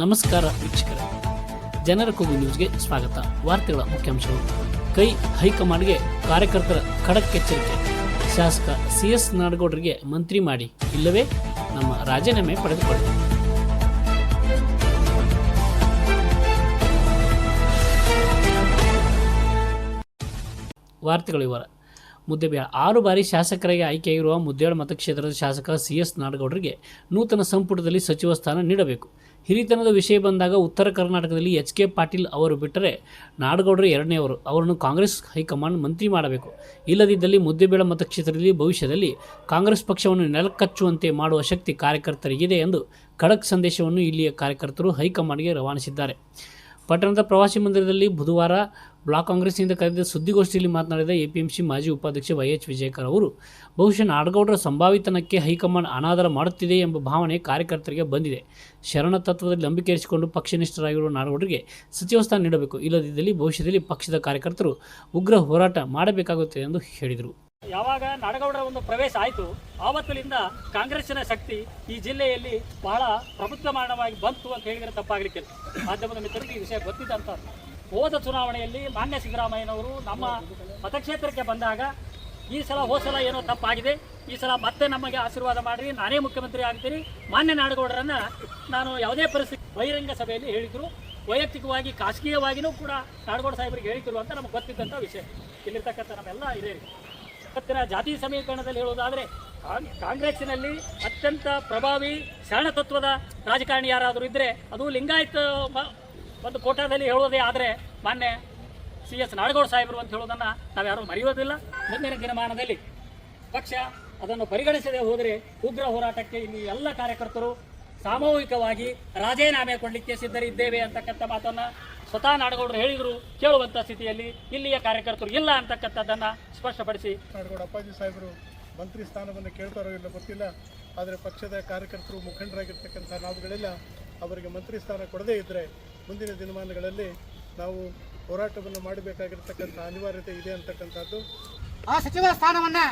ನಮಸ್ಕಾರ ವೀಕ್ಷಕರೇ, ಜನರ ಕೂಗು ನ್ಯೂಸ್ಗೆ ಸ್ವಾಗತ. ವಾರ್ತೆಗಳ ಮುಖ್ಯಾಂಶಗಳು. ಕೈ ಹೈಕಮಾಂಡ್ಗೆ ಕಾರ್ಯಕರ್ತರ ಖಡಕ್ ಎಚ್ಚರಿಕೆ. ಶಾಸಕ CS ನಾಡಗೌಡರಿಗೆ ಮಂತ್ರಿ ಮಾಡಿ, ಇಲ್ಲವೇ ನಮ್ಮ ರಾಜೀನಾಮೆ ಪಡೆದುಕೊಳ್ಳಿ. ವಾರ್ತೆಗಳ ವಿವರ. ಮುದ್ದೇಬೇಳ 6 ಬಾರಿ ಶಾಸಕರಾಗಿ ಆಯ್ಕೆಯಾಗಿರುವ ಮುದ್ದೇಬೇಳ ಮತಕ್ಷೇತ್ರದ ಶಾಸಕ CS ನಾಡಗೌಡರಿಗೆ ನೂತನ ಸಂಪುಟದಲ್ಲಿ ಸಚಿವ ಸ್ಥಾನ ನೀಡಬೇಕು. ಹಿರಿತನದ ವಿಷಯ ಬಂದಾಗ ಉತ್ತರ ಕರ್ನಾಟಕದಲ್ಲಿ HK ಪಾಟೀಲ್ ಅವರು ಬಿಟ್ಟರೆ ನಾಡಗೌಡರು ಎರಡನೆಯವರು. ಅವರನ್ನು ಕಾಂಗ್ರೆಸ್ ಹೈಕಮಾಂಡ್ ಮಂತ್ರಿ ಮಾಡಬೇಕು. ಇಲ್ಲದಿದ್ದಲ್ಲಿ ಮುದ್ದೇಬೇಳ ಮತಕ್ಷೇತ್ರದಲ್ಲಿ ಭವಿಷ್ಯದಲ್ಲಿ ಕಾಂಗ್ರೆಸ್ ಪಕ್ಷವನ್ನು ನೆಲಕಚ್ಚುವಂತೆ ಮಾಡುವ ಶಕ್ತಿ ಕಾರ್ಯಕರ್ತರಿಗಿದೆ ಎಂದು ಖಡಕ್ ಸಂದೇಶವನ್ನು ಇಲ್ಲಿಯ ಕಾರ್ಯಕರ್ತರು ಹೈಕಮಾಂಡ್ಗೆ ರವಾನಿಸಿದ್ದಾರೆ. ಪಟ್ಟಣದ ಪ್ರವಾಸಿ ಮಂದಿರದಲ್ಲಿ ಬುಧವಾರ ಬ್ಲಾಕ್ ಕಾಂಗ್ರೆಸ್ನಿಂದ ಕರೆದ ಸುದ್ದಿಗೋಷ್ಠಿಯಲ್ಲಿ ಮಾತನಾಡಿದ APMC ಮಾಜಿ ಉಪಾಧ್ಯಕ್ಷ YH ವಿಜಯಕರ್ ಅವರು, ಬಹುಶಃ ನಾಡಗೌಡರ ಸಂಭಾವಿತನಕ್ಕೆ ಹೈಕಮಾಂಡ್ ಅನಾದರ ಮಾಡುತ್ತಿದೆ ಎಂಬ ಭಾವನೆ ಕಾರ್ಯಕರ್ತರಿಗೆ ಬಂದಿದೆ. ಶರಣ ತತ್ವದಲ್ಲಿ ನಂಬಿಕೆ ಇರಿಸಿಕೊಂಡು ಪಕ್ಷನಿಷ್ಠರಾಗಿರುವ ನಾಡಗೌಡರಿಗೆ ಸಚಿವ ಸ್ಥಾನ ನೀಡಬೇಕು. ಇಲ್ಲದಿದ್ದಲ್ಲಿ ಭವಿಷ್ಯದಲ್ಲಿ ಪಕ್ಷದ ಕಾರ್ಯಕರ್ತರು ಉಗ್ರ ಹೋರಾಟ ಮಾಡಬೇಕಾಗುತ್ತದೆ ಎಂದು ಹೇಳಿದರು. ಯಾವಾಗ ನಾಡಗೌಡರ ಒಂದು ಪ್ರವೇಶ ಆಯಿತು, ಆವತ್ತಿನಿಂದ ಕಾಂಗ್ರೆಸ್ಸಿನ ಶಕ್ತಿ ಈ ಜಿಲ್ಲೆಯಲ್ಲಿ ಬಹಳ ಪ್ರಬುದ್ಧಮಾನವಾಗಿ ಬಂತು ಅಂತ ಹೇಳಿದರೆ ತಪ್ಪಾಗಲಿಕ್ಕಿಲ್ಲ. ಮಾಧ್ಯಮದ ಮಿತ್ರರಿಗೆ ಈ ವಿಷಯ ಗೊತ್ತಿದ್ದಂಥ ಹೋದ ಚುನಾವಣೆಯಲ್ಲಿ ಮಾನ್ಯ ಸಿದ್ದರಾಮಯ್ಯನವರು ನಮ್ಮ ಮತಕ್ಷೇತ್ರಕ್ಕೆ ಬಂದಾಗ ಈ ಸಲ ಹೋದ ಸಲ ಏನೋ ತಪ್ಪಾಗಿದೆ, ಈ ಸಲ ಮತ್ತೆ ನಮಗೆ ಆಶೀರ್ವಾದ ಮಾಡಿರಿ, ನಾನೇ ಮುಖ್ಯಮಂತ್ರಿ ಆಗ್ತೀನಿ, ಮಾನ್ಯ ನಾಡಗೌಡರನ್ನು ನಾನು ಯಾವುದೇ ಪರಿಸ್ಥಿತಿ ಬಹಿರಂಗ ಸಭೆಯಲ್ಲಿ ಹೇಳಿದರು. ವೈಯಕ್ತಿಕವಾಗಿ ಖಾಸಗೀಯವಾಗಿಯೂ ಕೂಡ ನಾಡಗೌಡ ಸಾಹೇಬರಿಗೆ ಹೇಳಿದ್ರು ಅಂತ ನಮಗೆ ಗೊತ್ತಿದ್ದಂಥ ವಿಷಯ. ಇಲ್ಲಿರ್ತಕ್ಕಂಥ ನಮ್ಮೆಲ್ಲ ಹಿರಿಯರು ಇವತ್ತಿನ ಜಾತಿ ಸಮೀಕರಣದಲ್ಲಿ ಹೇಳುವುದಾದರೆ ಕಾಂಗ್ರೆಸ್ಸಿನಲ್ಲಿ ಅತ್ಯಂತ ಪ್ರಭಾವಿ ಶರಣ ತತ್ವದ ರಾಜಕಾರಣಿ ಯಾರಾದರೂ ಇದ್ದರೆ ಅದು ಲಿಂಗಾಯತ ಒಂದು ಕೋಟಾದಲ್ಲಿ ಹೇಳೋದೇ ಆದರೆ ಮಾನ್ಯ CS ನಾಡಗೌಡ ಸಾಹೇಬರು ಅಂತ ಹೇಳೋದನ್ನು ನಾವ್ಯಾರೂ ಮರೆಯೋದಿಲ್ಲ. ಮುಂದಿನ ದಿನಮಾನದಲ್ಲಿ ಪಕ್ಷ ಅದನ್ನು ಪರಿಗಣಿಸದೆ ಹೋದರೆ ಉಗ್ರ ಹೋರಾಟಕ್ಕೆ ಇಲ್ಲಿ ಎಲ್ಲ ಕಾರ್ಯಕರ್ತರು ಸಾಮೂಹಿಕವಾಗಿ ರಾಜೀನಾಮೆ ಕೊಡಲಿಕ್ಕೆ ಸಿದ್ಧರಿದ್ದೇವೆ ಅಂತಕ್ಕಂಥ ಮಾತನ್ನು ಸ್ವತಃ ನಾಡಗೌಡರು ಹೇಳಿದರು. ಕೇಳುವಂಥ ಸ್ಥಿತಿಯಲ್ಲಿ ಇಲ್ಲಿಯ ಕಾರ್ಯಕರ್ತರು ಇಲ್ಲ ಅಂತಕ್ಕಂಥದ್ದನ್ನು ಸ್ಪಷ್ಟಪಡಿಸಿ, ನಾಡಗೌಡ ಅಪ್ಪಾಜಿ ಸಾಹೇಬರು ಮಂತ್ರಿ ಸ್ಥಾನವನ್ನು ಕೇಳ್ತಾರೋ ಇಲ್ಲ ಗೊತ್ತಿಲ್ಲ, ಆದರೆ ಪಕ್ಷದ ಕಾರ್ಯಕರ್ತರು ಮುಖಂಡರಾಗಿರ್ತಕ್ಕಂಥ ನಾವುಗಳೆಲ್ಲ ಅವರಿಗೆ ಮಂತ್ರಿ ಸ್ಥಾನ ಕೊಡದೇ ಇದ್ದರೆ ಮುಂದಿನ ದಿನಮಾನಗಳಲ್ಲಿ ನಾವು ಹೋರಾಟವನ್ನು ಮಾಡಬೇಕಾಗಿರ್ತಕ್ಕಂಥ ಅನಿವಾರ್ಯತೆ ಇದೆ ಅಂತಕ್ಕಂಥದ್ದು. ಆ ಸಚಿವ ಸ್ಥಾನವನ್ನು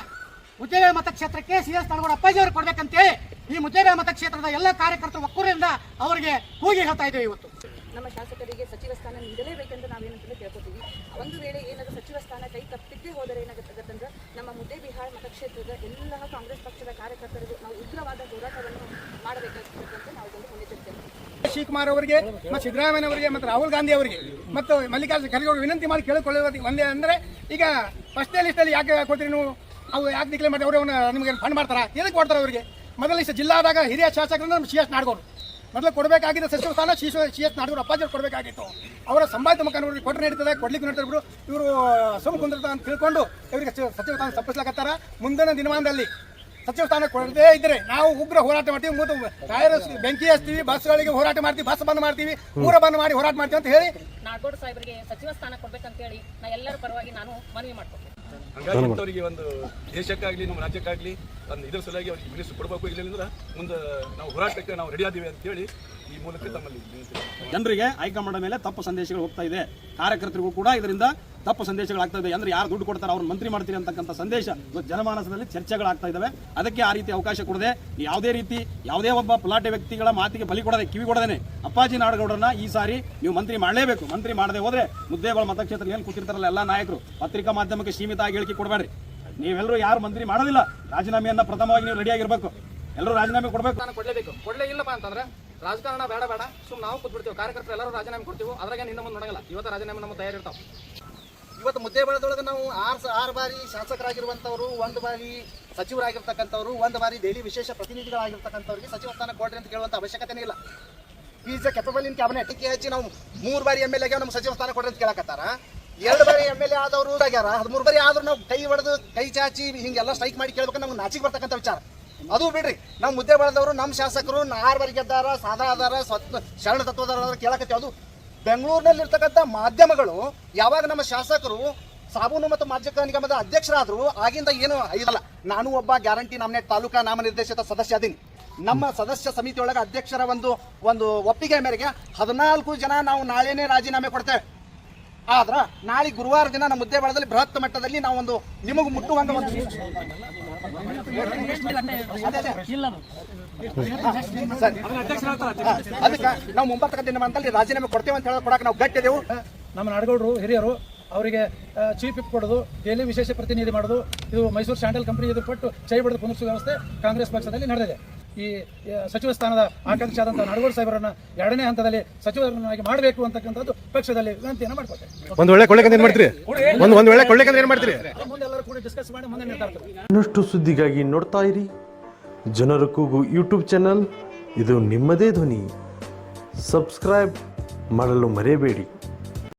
ಮುದ್ದೇಬೇಳ ಮತಕ್ಷೇತ್ರಕ್ಕೆ CS ನಾಡಗೌಡ ಅಪ್ಪಾಜಿ ಅವರು ಕೊಡಬೇಕಂತೇಳಿ ಈ ಮುದ್ದೇಬೇಳ ಮತಕ್ಷೇತ್ರದ ಎಲ್ಲ ಕಾರ್ಯಕರ್ತರು ಒಕ್ಕೂರಿಂದ ಅವರಿಗೆ ಕೂಗಿ ಹೇಳ್ತಾ ಇದ್ದೇವೆ. ಇವತ್ತು ನಮ್ಮ ಶಾಸಕರಿಗೆ ಸಚಿವ ಸ್ಥಾನ ನೀಡಲೇಬೇಕೆಂದು ನಾವೇನಂತಲೇ ಕೇಳ್ಕೊತೀವಿ. ಒಂದು ವೇಳೆ ಏನಾದರೂ ಸಚಿವ ಸ್ಥಾನ ಕೈ ತಪ್ಪಿದ್ದೇ ಹೋದರೆ ಏನಾಗುತ್ತಂದ್ರೆ ನಮ್ಮ ಮುದ್ದೇಬಿಹಾಳ ಮತಕ್ಷೇತ್ರದ ಎಲ್ಲ ಕಾಂಗ್ರೆಸ್ ಪಕ್ಷದ ಕಾರ್ಯಕರ್ತರಿಗೂ ನಾವು ಉಗ್ರವಾದ ಹೋರಾಟವನ್ನು ಮಾಡಬೇಕಾಗುತ್ತೆ ಅಂತ ನಾವು ಕೊಂಡಿದ್ದೇವೆ. ಶಿವಕುಮಾರ್ ಅವರಿಗೆ ಮತ್ತು ಸಿದ್ದರಾಮಯ್ಯ ಮತ್ತು ರಾಹುಲ್ ಗಾಂಧಿ ಅವರಿಗೆ ಮತ್ತು ಮಲ್ಲಿಕಾರ್ಜುನ ಖರ್ಗೆ ಅವರಿಗೆ ವಿನಂತಿ ಮಾಡಿ ಕೇಳಿಕೊಳ್ಳುವುದು ಒಂದೇ ಅಂದರೆ, ಈಗ ಫಸ್ಟ್ ಲಿಸ್ಟಲ್ಲಿ ಯಾಕೆ ಕೊಡ್ತೀರಿ ನೀವು, ಅವು ಯಾಕೆ ಡಿಕ್ಲೇರ್ ಮಾಡಿ ಅವರು ನಿಮಗೆ ಫಂಡ್ ಮಾಡ್ತಾರಾ, ಎದಕ್ಕೆ ಕೊಡ್ತಾರೆ ಅವರಿಗೆ? ಮೊದಲ ಲಿಸ್ಟ್ ಜಿಲ್ಲಾದಾಗ ಹಿರಿಯ ಶಾಸಕರನ್ನ ನಮ್ಮ CS ನಾಡಗೌಡರು ಮೊದಲು ಕೊಡಬೇಕಾಗಿದ್ದ ಸಚಿವ ಸ್ಥಾನ CS ನಾಡಗೌಡ ಅಪ್ಪಾಜಿ ಕೊಡಬೇಕಾಗಿತ್ತು. ಅವರ ಸಂಭಾವಿತ ಮುಖಾಂತರ ಕೊಟ್ಟರೆ ನಡೀತದೆ, ಕೊಡ್ಲಿಕ್ಕೆ ನಡೀತಾರೆ. ಇವರು ಸುಮ್ಮ ಕುಂದಿರ್ತ ಅಂತ ತಿಳ್ಕೊಂಡು ಇವರಿಗೆ ಸಚಿವ ಸ್ಥಾನ ತಪ್ಪಿಸ್ಲಾಕತ್ತಾರ. ಮುಂದಿನ ದಿನಮಾನದಲ್ಲಿ ಸಚಿವ ಸ್ಥಾನ ಕೊಡದೇ ಇದ್ದರೆ ನಾವು ಉಗ್ರ ಹೋರಾಟ ಮಾಡ್ತೀವಿ, ಮತ್ತು ಟೈರ್ ಬೆಂಕಿ ಹಚ್ತೀವಿ, ಬಸ್ಗಳಿಗೆ ಹೋರಾಟ ಮಾಡ್ತೀವಿ, ಬಸ್ ಬಂದ್ ಮಾಡ್ತೀವಿ, ಊರ ಬಂದ್ ಮಾಡಿ ಹೋರಾಟ ಮಾಡ್ತೀವಿ ಅಂತ ಹೇಳಿ ನಾಡಗೌಡ ಸಾಹೇಬರಿಗೆ ಸಚಿವ ಸ್ಥಾನ ಕೊಡ್ಬೇಕಂತ ಹೇಳಿ ನಾ ಎಲ್ಲರ ಪರವಾಗಿ ನಾನು ಮನವಿ ಮಾಡ್ತೀನಿ. ಹಂಗಾಗಿ ಅವರಿಗೆ ಒಂದು ದೇಶಕ್ಕಾಗಲಿ ನಮ್ಮ ರಾಜ್ಯಕ್ಕಾಗಲಿ ಒಂದು ಇದರ ಸಲುವಾಗಿ ಅವ್ರಿಗೆ ಮಿನಿಸ್ಟರ್ ಕೊಡಬೇಕು. ಇಲ್ಲಂದ್ರೆ ಮುಂದೆ ನಾವು ಹೋರಾಟಕ್ಕೆ ನಾವು ರೆಡಿ ಆದಿವಿ ಅಂತೇಳಿ ಈ ಮೂಲಕ ತಮ್ಮಲ್ಲಿ ಜನರಿಗೆ ಹೈಕಮಾಂಡ್ ಮೇಲೆ ತಪ್ಪು ಸಂದೇಶಗಳು ಹೋಗ್ತಾ ಇದೆ. ಕಾರ್ಯಕರ್ತರಿಗೂ ಕೂಡ ಇದರಿಂದ ತಪ್ಪು ಸಂದೇಶಗಳಾಗ್ತಾ ಇದೆ. ಅಂದ್ರೆ ಯಾರು ದುಡ್ಡು ಕೊಡ್ತಾರೆ ಅವ್ರನ್ನ ಮಂತ್ರಿ ಮಾಡ್ತೀರಿ ಅಂತಕ್ಕಂಥ ಸಂದೇಶ ಜನಮಾನಸದಲ್ಲಿ ಚರ್ಚೆಗಳಾಗ್ತಾ ಇದ್ದಾವೆ. ಅದಕ್ಕೆ ಆ ರೀತಿ ಅವಕಾಶ ಕೊಡದೆ ಯಾವುದೇ ಒಬ್ಬ ಪಲಾಟೆ ವ್ಯಕ್ತಿಗಳ ಮಾತಿಗೆ ಬಲಿ ಕೊಡದೆ, ಕಿವಿ ಕೊಡದೇನೆ ಅಪ್ಪಾಜಿ ನಾಡಗೌಡರನ್ನ ಈ ಸಾರಿ ನೀವು ಮಂತ್ರಿ ಮಾಡಲೇಬೇಕು. ಮಂತ್ರಿ ಮಾಡದೆ ಹೋದ್ರೆ ಮುದ್ದೇಬೇಳ ಮತಕ್ಷೇತ್ರ ಏನು ಕೂತಿರ್ತಾರಲ್ಲ ಎಲ್ಲ ನಾಯಕರು ಪತ್ರಿಕಾ ಮಾಧ್ಯಮಕ್ಕೆ ಸೀಮಿತ ಆಗಿ ಹೇಳಿಕೆ ಕೊಡಬೇಡ್ರಿ. ನೀವೆಲ್ಲರೂ ಯಾರು ಮಂತ್ರಿ ಮಾಡೋದಿಲ್ಲ, ರಾಜೀನಾಮೆಯನ್ನ ಪ್ರಥಮವಾಗಿ ನೀವು ರೆಡಿಯಾಗಿರ್ಬೇಕು. ಎಲ್ಲರೂ ರಾಜೀನಾಮೆ ಕೊಡಬೇಕು. ಕೊಡಲೇ ಇಲ್ಲಪ್ಪ ಅಂತಂದ್ರೆ ರಾಜಕಾರಣ ಬೇಡ ಸುಮ್ಮನೆ ನಾವು ಕೂತ್ಬಿಡ್ತೀವಿ. ಕಾರ್ಯಕರ್ತರು ಎಲ್ಲರೂ ರಾಜೀನಾಮೆ ಕೊಡ್ತೀವಿ, ಅದ್ರಾಗ ನಿನ್ನ ಮುಂದೆ ನೋಡಲ್ಲ. ಇವತ್ತು ರಾಜೀನಾಮೆ ನಮ್ಮ ತಯಾರಿರ್ತಾವೆ. ಇವತ್ತು ಮುದ್ದೇಬೇಳದೊಳಗೆ ನಾವು 6 ಬಾರಿ ಶಾಸಕರಾಗಿರುವಂಥವ್ರು, 1 ಬಾರಿ ಸಚಿವರಾಗಿರ್ತಕ್ಕಂಥವ್ರು, 1 ಬಾರಿ ದೆಹಲಿ ವಿಶೇಷ ಪ್ರತಿನಿಧಿಗಳಾಗಿರ್ತಕ್ಕಂಥವ್ರಿಗೆ ಸಚಿವ ಸ್ಥಾನ ಕೊಡ್ರಿ ಅಂತ ಕೇಳುವಂಥ ಅವಶ್ಯಕತೆನೇ ಇಲ್ಲ. Is a capable in cabinet. TK ಹಚ್ಚಿ ನಾವು 3 ಬಾರಿ MLA ಗೆ ನಮ್ಮ ಸಚಿವ ಸ್ಥಾನ ಕೊಡ್ರಿ ಅಂತ ಕೇಳಕತ್ತಾರ. 2 ಬಾರಿ MLA ಆದವರು ಆಗ್ಯಾರ, 13 ಬಾರಿ ಆದ್ರೂ ನಾವು ಕೈ ಹೊಡೆದು ಕೈ ಚಾಚಿ ಹಿಂಗೆಲ್ಲ ಸ್ಟ್ರೈಕ್ ಮಾಡಿ ಕೇಳ್ಬೇಕು ನಮ್ಗೆ ನಾಚಿಗೆ ಬರ್ತಕ್ಕಂಥ ವಿಚಾರ. ಅದು ಬಿಡ್ರಿ, ನಾವು ಮುದ್ದೇಬೇಳದವರು ನಮ್ಮ ಶಾಸಕರು 6 ಬಾರಿ ಗೆದ್ದಾರ, ಸಾದಾ ಅದಾರ, ಶರಣ ತತ್ವದಾರ ಕೇಳಕತ್ತೀವಿ. ಅದು ಬೆಂಗಳೂರಿನಲ್ಲಿರ್ತಕ್ಕಂಥ ಮಾಧ್ಯಮಗಳು ಯಾವಾಗ ನಮ್ಮ ಶಾಸಕರು ಸಾಬೂನು ಮತ್ತು ಮಾಧ್ಯಮ ನಿಗಮದ ಅಧ್ಯಕ್ಷರಾದ್ರು ಆಗಿಂದ ಏನು ಇದಲ್ಲ. ನಾನು ಒಬ್ಬ ಗ್ಯಾರಂಟಿ ನಾಮಿನೇಟ್ ತಾಲೂಕಾ ನಾಮನಿರ್ದೇಶಿತ ಸದಸ್ಯ ಅದೀನಿ. ನಮ್ಮ ಸದಸ್ಯ ಸಮಿತಿಯೊಳಗೆ ಅಧ್ಯಕ್ಷರ ಒಂದು ಒಪ್ಪಿಗೆ ಮೇರೆಗೆ 14 ಜನ ನಾವು ನಾಳೆನೇ ರಾಜೀನಾಮೆ ಕೊಡ್ತೇವೆ. ಆದ್ರೆ ನಾಳೆ ಗುರುವಾರ ದಿನ ನಮ್ಮ ಮುದ್ದೇಬೇಳದಲ್ಲಿ ಬೃಹತ್ ಮಟ್ಟದಲ್ಲಿ ನಾವು ಒಂದು ನಿಮಗೆ ಮುಟ್ಟುವಂತ ಒಂದು ಅದಕ್ಕೆ ನಾವು ಮುಂಬರ್ತಕ್ಕಂಥ ದಿನಮಾನದಲ್ಲಿ ರಾಜೀನಾಮೆ ಕೊಡ್ತೇವೆ ಅಂತ ಹೇಳಿ ಕೊಡಕ್ಕೆ ನಾವು ಗಟ್ಟಿದೆವು. ನಮ್ಮ ನಾಡಗೌಡರು ಹಿರಿಯರು ಅವರಿಗೆ ಚೀಫ್ ವಿಪ್ ಕೊಡೋದು, ದೆಹಲಿ ವಿಶೇಷ ಪ್ರತಿನಿಧಿ ಮಾಡೋದು, ಇದು ಮೈಸೂರು ಸ್ಯಾಂಡಲ್ ಕಂಪನಿ ಇದು ಕೊಟ್ಟು ಚೈ ಬಡಿದು ಕುಂದಿರಿಸುವ ವ್ಯವಸ್ಥೆ ಕಾಂಗ್ರೆಸ್ ಪಕ್ಷದಲ್ಲಿ ನಡೆದಿದೆ. ಈ ಸಚಿವ ಸ್ಥಾನದ ಆಕಾಂಕ್ಷಿ ಆದಂಥ ನಾಡಗೌಡ ಸಾಹೇಬರನ್ನ 2ನೇ ಹಂತದಲ್ಲಿ ಸಚಿವರನ್ನಾಗಿ ಮಾಡಬೇಕು ಅಂತಕ್ಕಂಥದ್ದು ಪಕ್ಷದಲ್ಲಿ ವಿನಂತಿಯನ್ನು ಮಾಡ್ಕೊಳ್ತೇವೆ. ಒಂದು ವೇಳೆ ಕೊಳ್ಳೇಕಂದ್ರೆ ಏನು ಮಾಡ್ತೀರಿ? ಒಂದು ವೇಳೆ ಕೊಳ್ಳೇಕಂದ್ರೆ ಏನು ಮಾಡ್ತೀರಿ? ಮುಂದೆ ಎಲ್ಲರೂ ಕೂಡ ಡಿಸ್ಕಸ್ ಮಾಡಿ ಮುಂದೆ ನಿರ್ಧಾರ. ಇನ್ನಷ್ಟು ಸುದ್ದಿಗಾಗಿ ನೋಡ್ತಾ ಇರಿ ಜನರ ಕೂಗು ಯೂಟ್ಯೂಬ್ ಚಾನಲ್. ಇದು ನಿಮ್ಮದೇ ಧ್ವನಿ. ಸಬ್ಸ್ಕ್ರೈಬ್ ಮಾಡಲು ಮರೆಯಬೇಡಿ.